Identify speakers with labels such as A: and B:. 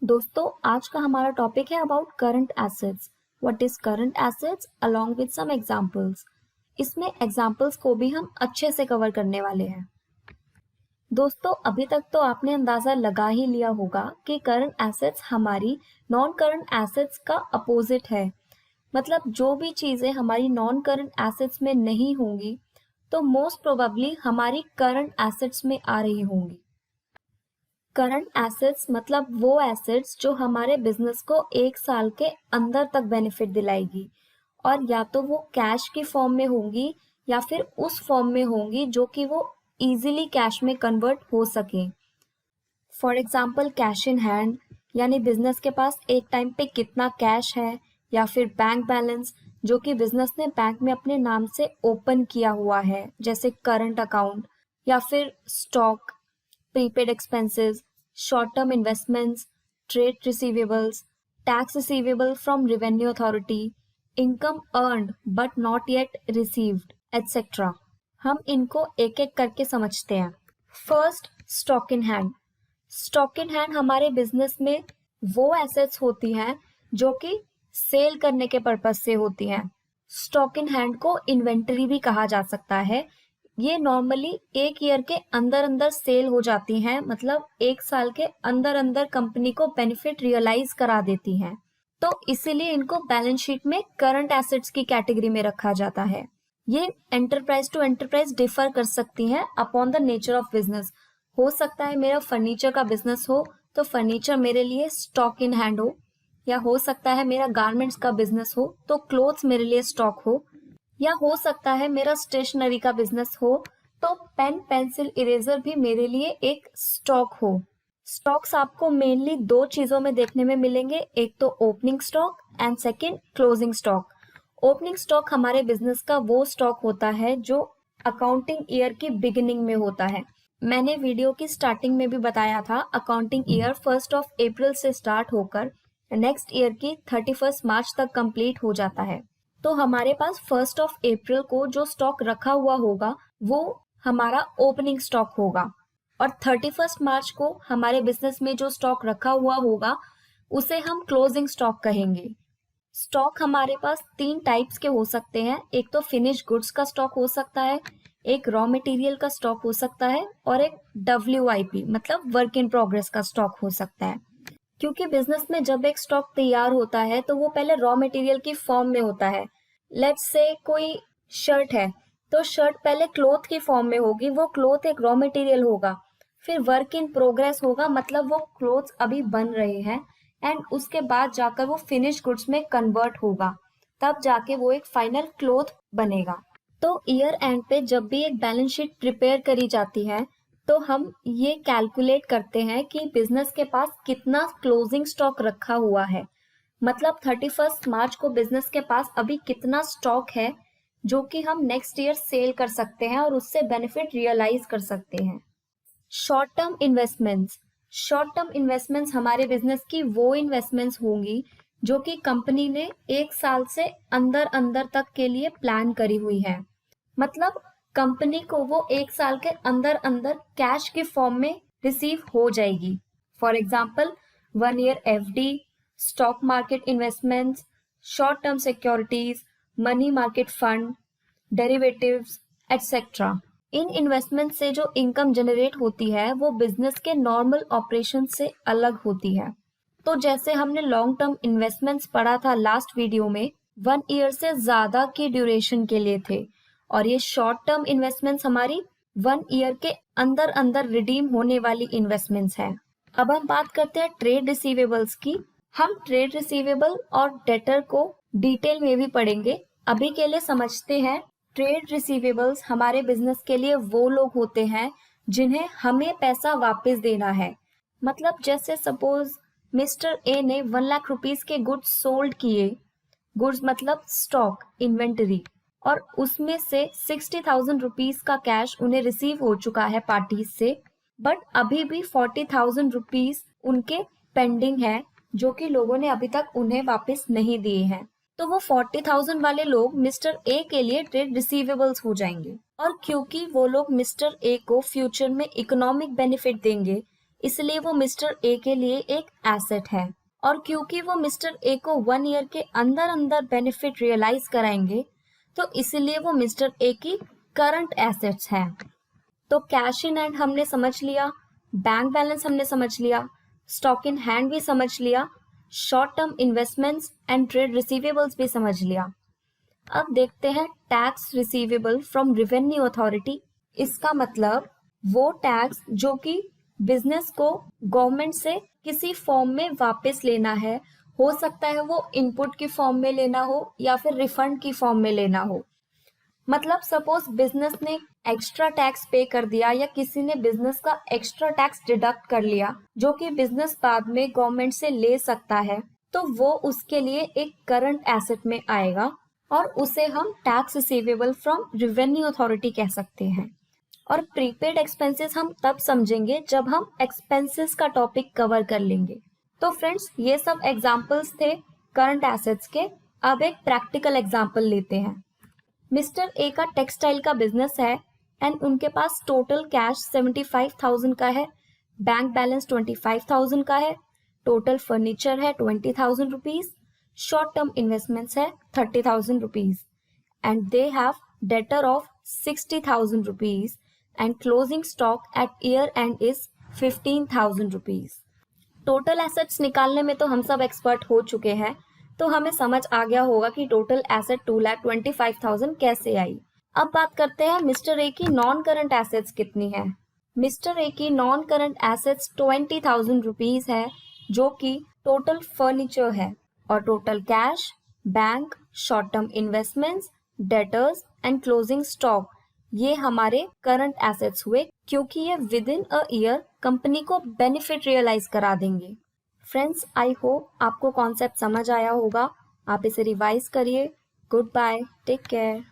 A: दोस्तों आज का हमारा टॉपिक है about current assets. What is current assets along with some examples. इसमें एग्जांपल्स को भी हम अच्छे से कवर करने वाले हैं। दोस्तों अभी तक तो आपने अंदाजा लगा ही लिया होगा कि करंट एसेट्स हमारी नॉन करंट एसेट्स का अपोजिट है। मतलब जो भी चीजें हमारी नॉन करंट एसेट्स में नहीं होंगी तो मोस्ट प्रोबेबली हमारी करंट एसेट्स में आ रही होंगी। करंट एसेट्स मतलब वो एसेट्स जो हमारे बिजनेस को एक साल के अंदर तक बेनिफिट दिलाएगी, और या तो वो कैश की फॉर्म में होंगी या फिर उस फॉर्म में होंगी जो कि वो इजीली कैश में कन्वर्ट हो सके। For example cash in hand, यानी बिजनेस के पास एक टाइम पे कितना कैश है, या फिर बैंक बैलेंस जो कि बिजनेस ने बैंक में अपने नाम से ओपन किया हुआ है जैसे करंट अकाउंट, या फिर stock, prepaid expenses, short-term investments, trade receivables, tax receivable from revenue authority, income earned but not yet received, etc. हम इनको एक एक करके समझते हैं। First, stock in hand. Stock in hand हमारे बिजनेस में वो एसेट्स होती हैं जो कि सेल करने के पर्पज से होती हैं। स्टॉक इन हैंड को इन्वेंटरी भी कहा जा सकता है। ये नॉर्मली एक ईयर के अंदर अंदर सेल हो जाती हैं, मतलब एक साल के अंदर अंदर कंपनी को बेनिफिट रियलाइज करा देती हैं, तो इसीलिए इनको बैलेंस शीट में करंट एसेट्स की कैटेगरी में रखा जाता है। ये एंटरप्राइज टू एंटरप्राइज डिफर कर सकती हैं upon the nature of business. हो सकता है मेरा फर्नीचर का बिजनेस हो तो फर्नीचर मेरे लिए स्टॉक इन हैंड हो, या हो सकता है मेरा गारमेंट्स का बिजनेस हो तो क्लोथ्स मेरे लिए स्टॉक हो, या हो सकता है मेरा स्टेशनरी का बिजनेस हो तो पेन पेंसिल इरेजर भी मेरे लिए एक स्टॉक हो। स्टॉक्स आपको मेनली दो चीजों में देखने में मिलेंगे, एक तो opening stock and second closing stock. Opening stock हमारे बिजनेस का वो स्टॉक होता है जो अकाउंटिंग ईयर की बिगिनिंग में होता है। मैंने वीडियो की स्टार्टिंग में भी बताया था, अकाउंटिंग ईयर 1 अप्रैल से स्टार्ट होकर नेक्स्ट ईयर की 31 मार्च तक कंप्लीट हो जाता है। तो हमारे पास 1 अप्रैल को जो स्टॉक रखा हुआ होगा वो हमारा ओपनिंग स्टॉक होगा, और 31 मार्च को हमारे बिजनेस में जो स्टॉक रखा हुआ होगा उसे हम क्लोजिंग स्टॉक कहेंगे। स्टॉक हमारे पास 3 टाइप्स के हो सकते हैं। एक तो फिनिश गुड्स का स्टॉक हो सकता है, एक रॉ मटेरियल का स्टॉक हो सकता है, और एक WIP मतलब वर्क इन प्रोग्रेस का स्टॉक हो सकता है। क्योंकि बिजनेस में जब एक स्टॉक तैयार होता है तो वो पहले रॉ मटेरियल की फॉर्म में होता है। लेट्स से कोई शर्ट है तो शर्ट पहले क्लोथ की फॉर्म में होगी, वो क्लोथ एक रॉ मटेरियल होगा, फिर वर्क इन प्रोग्रेस होगा मतलब वो क्लोथ्स अभी बन रहे हैं, एंड उसके बाद जाकर वो फिनिश गुड्स में कन्वर्ट होगा, तब जाके वो एक फाइनल क्लोथ बनेगा। तो ईयर एंड पे जब भी एक बैलेंस शीट प्रिपेयर करी जाती है तो हम ये कैलकुलेट करते हैं कि बिजनेस के पास कितना क्लोजिंग स्टॉक रखा हुआ है, मतलब 31 मार्च को बिजनेस के पास अभी कितना स्टॉक है जो कि हम नेक्स्ट ईयर सेल कर सकते हैं और उससे बेनिफिट रियलाइज कर सकते हैं। Short term investments. Short term investments हमारे बिजनेस की वो इन्वेस्टमेंट्स होंगी जो कि कंपनी ने एक साल से अंदर अंदर तक के लिए प्लान करी हुई है, मतलब कंपनी को वो एक साल के अंदर अंदर कैश की फॉर्म में रिसीव हो जाएगी। For example 1 year FD, stock market investments, short term securities, money market fund, derivatives etcetera. In investment से जो इनकम जनरेट होती है वो बिजनेस के नॉर्मल ऑपरेशन से अलग होती है। तो जैसे हमने लॉन्ग टर्म इन्वेस्टमेंट्स पढ़ा था लास्ट वीडियो में, 1 ईयर से ज्यादा की ड्यूरेशन के लिए थे, और ये शॉर्ट टर्म इन्वेस्टमेंट्स हमारी 1 ईयर के अंदर अंदर रिडीम होने वाली इन्वेस्टमेंट्स हैं। अब हम बात करते हैं ट्रेड रिसीवेबल्स की। हम ट्रेड रिसीवेबल और डेटर को डिटेल में भी पढ़ेंगे, अभी के लिए समझते हैं। ट्रेड रिसीवेबल्स हमारे बिजनेस के लिए वो लोग होते हैं जिन्हें हमें पैसा वापस देना है। मतलब जैसे सपोज मिस्टर ए ने 1 लाख रुपीज के गुड्स सोल्ड किए, गुड्स मतलब स्टॉक इन्वेंटरी, और उसमें से 60,000 रुपीज का कैश उन्हें रिसीव हो चुका है पार्टीज से, बट अभी भी 40,000 रुपीज उनके पेंडिंग है जो कि लोगों ने अभी तक उन्हें वापस नहीं दिए हैं। तो वो 40,000 वाले लोग मिस्टर ए के लिए ट्रेड रिसीवेबल्स हो जाएंगे, और क्योंकि वो लोग मिस्टर ए को फ्यूचर में इकोनॉमिक बेनिफिट देंगे, इसलिए वो मिस्टर ए के लिए एक एसेट है। और क्योंकि वो मिस्टर ए को 1 ईयर के अंदर अंदर बेनिफिट रियलाइज कराएंगे, तो इसलिए वो मिस्टर ए की करंट एसेट्स हैं। तो कैश इन हैंड हमने समझ लिया, बैंक बैलेंस हमने समझ लिया, स्टॉक इन हैंड भी समझ लिया, short term investments and trade receivables भी समझ लिया। अब देखते हैं tax receivable from revenue authority. इसका मतलब वो टैक्स जो कि बिजनेस को गवर्नमेंट से किसी फॉर्म में वापस लेना है। हो सकता है वो इनपुट की फॉर्म में लेना हो या फिर रिफंड की फॉर्म में लेना हो। मतलब सपोज बिजनेस ने एक्स्ट्रा टैक्स पे कर दिया या किसी ने बिजनेस का एक्स्ट्रा टैक्स डिडक्ट कर लिया, जो कि बिजनेस बाद में गवर्नमेंट से ले सकता है, तो वो उसके लिए एक करंट एसेट में आएगा और उसे हम tax receivable from revenue authority कह सकते हैं। और प्रीपेड एक्सपेंसेस हम तब समझेंगे जब हम एक्सपेंसेस का टॉपिक कवर कर लेंगे। तो फ्रेंड्स, ये सब एग्जांपल्स थे करंट एसेट्स के। अब एक प्रैक्टिकल एग्जांपल लेते हैं। मिस्टर ए का टेक्सटाइल का बिजनेस है एंड उनके पास टोटल कैश 75,000 का है, बैंक बैलेंस 25,000 का है, टोटल फर्नीचर है 20,000 रुपीज, शॉर्ट टर्म इन्वेस्टमेंट्स है 30,000 rupees and they have debtor of 60,000 rupees and closing stock at year and is 15,000 rupees. Total assets निकालने में तो हम सब एक्सपर्ट हो चुके हैं, तो हमें समझ आ गया होगा कि टोटल एसेट 2,25,000 कैसे आई। अब बात करते हैं मिस्टर ए की नॉन करंट एसेट्स कितनी है। मिस्टर ए की नॉन करंट एसेट्स 20,000 रुपीज है, जो कि टोटल फर्नीचर है, और total cash, bank, short term investments, debtors and closing stock, ये हमारे करंट एसेट्स हुए, क्योंकि ये within a year company को बेनिफिट रियलाइज करा देंगे। फ्रेंड्स, आई होप आपको कॉन्सेप्ट समझ आया होगा। आप इसे रिवाइज करिए। Goodbye, take care.